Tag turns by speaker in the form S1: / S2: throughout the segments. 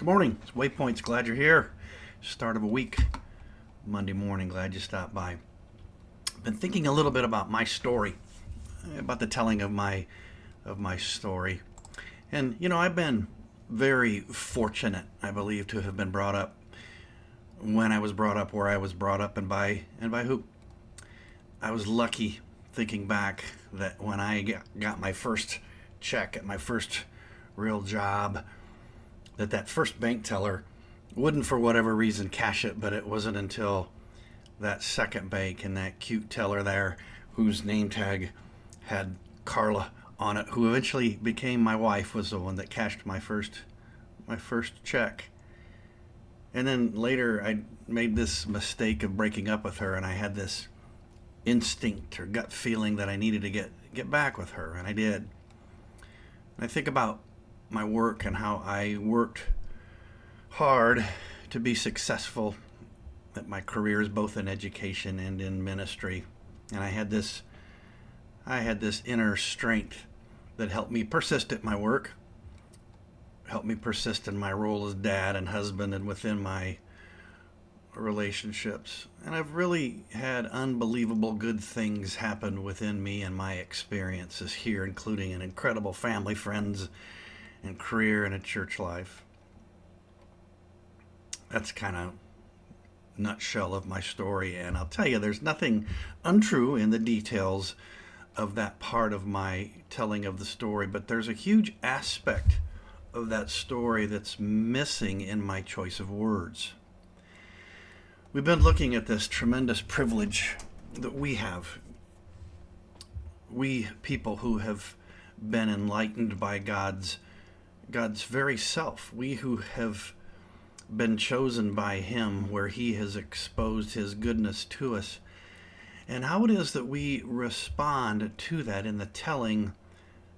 S1: Good morning. It's Waypoints. Glad you're here. Start of a week, Monday morning. Glad you stopped by. Been thinking a little bit about my story, about the telling of my story, and I've been very fortunate, I believe, to have been brought up when I was brought up, where I was brought up, and by who. I was lucky, thinking back, that when I got my first check at my first real job, that first bank teller wouldn't, for whatever reason, cash it, but it wasn't until that second bank and that cute teller there, whose name tag had Carla on it, who eventually became my wife, was the one that cashed my first check. And then later I made this mistake of breaking up with her, and I had this instinct or gut feeling that I needed to get back with her, and I did. And I think about my work and how I worked hard to be successful at my careers, both in education and in ministry. And I had this inner strength that helped me persist at my work, helped me persist in my role as dad and husband and within my relationships. And I've really had unbelievable good things happen within me and my experiences here, including an incredible family, friends, and career, and a church life. That's kind of nutshell of my story, and I'll tell you, there's nothing untrue in the details of that part of my telling of the story, but there's a huge aspect of that story that's missing in my choice of words. We've been looking at this tremendous privilege that we have, we people who have been enlightened by God's very self, we who have been chosen by Him, where He has exposed His goodness to us, and how it is that we respond to that in the telling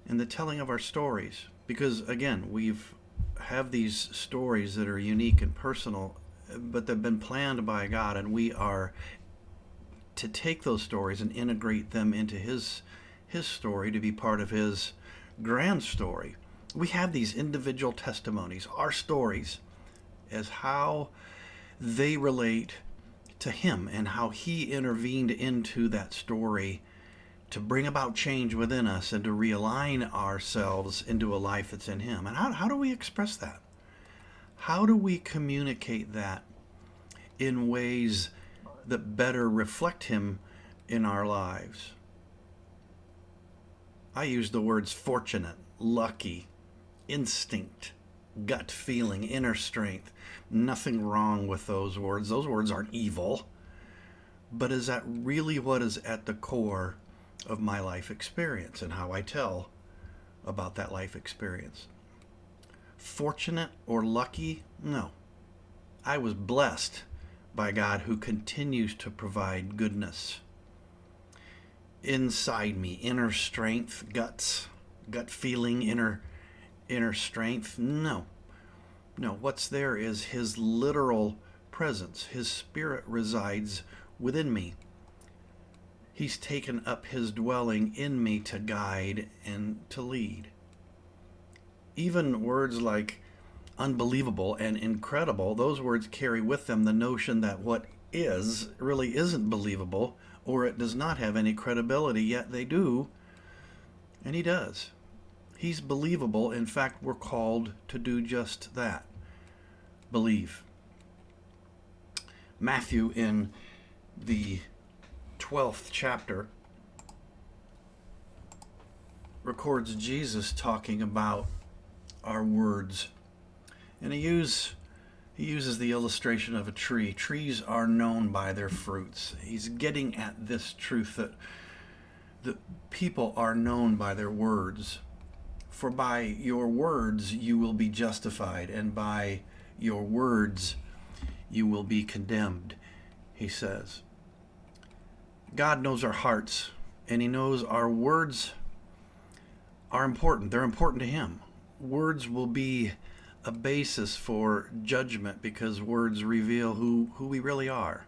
S1: of our stories. Because again, we've have these stories that are unique and personal, but they've been planned by God, and we are to take those stories and integrate them into His story, to be part of His grand story. We have these individual testimonies, our stories, as how they relate to Him and how He intervened into that story to bring about change within us and to realign ourselves into a life that's in Him. And how do we express that? How do we communicate that in ways that better reflect Him in our lives? I use the words fortunate, lucky, instinct, gut feeling, inner strength. Nothing wrong with those words. Those words aren't evil. But is that really what is at the core of my life experience and how I tell about that life experience? Fortunate or lucky? No. I was blessed by God, who continues to provide goodness inside me. Inner strength, gut feeling, inner strength? No. What's there is His literal presence. His Spirit resides within me. He's taken up His dwelling in me to guide and to lead. Even words like unbelievable and incredible, those words carry with them the notion that what is really isn't believable, or it does not have any credibility, yet they do, and He does. He's believable. In fact, we're called to do just that. Believe. Matthew, in the 12th chapter, records Jesus talking about our words. And he uses the illustration of a tree. Trees are known by their fruits. He's getting at this truth that people are known by their words. For by your words you will be justified, and by your words you will be condemned, he says. God knows our hearts, and He knows our words are important. They're important to Him. Words will be a basis for judgment because words reveal who we really are.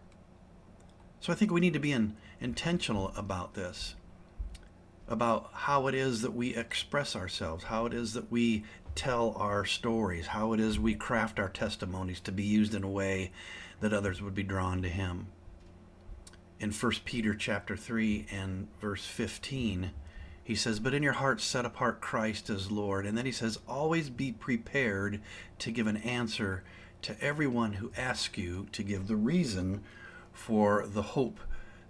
S1: So I think we need to be intentional about this, about how it is that we express ourselves, how it is that we tell our stories, how it is we craft our testimonies to be used in a way that others would be drawn to him. In 1 Peter chapter 3 and verse 15, he says, "But in your hearts set apart Christ as Lord." And then he says, "Always be prepared to give an answer to everyone who asks you to give the reason for the hope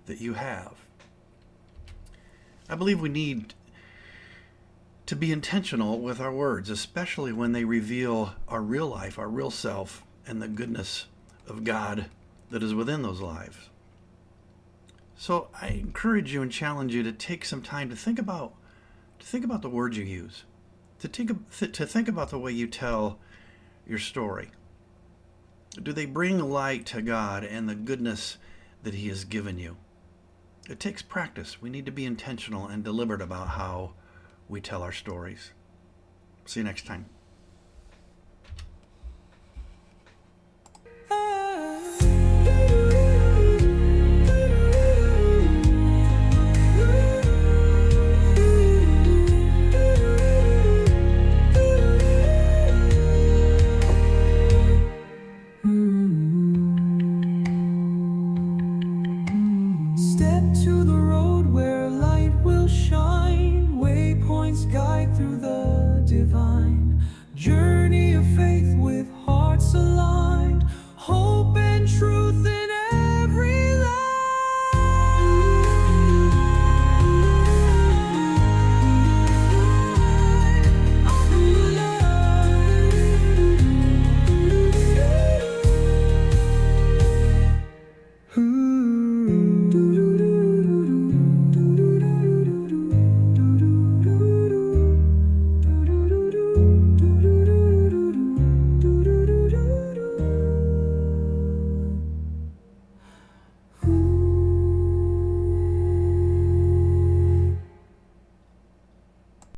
S1: that you have." I believe we need to be intentional with our words, especially when they reveal our real life, our real self, and the goodness of God that is within those lives. So I encourage you and challenge you to take some time to think about the words you use, to think about the way you tell your story. Do they bring light to God and the goodness that he has given you? It takes practice. We need to be intentional and deliberate about how we tell our stories. See you next time.
S2: Step to the right.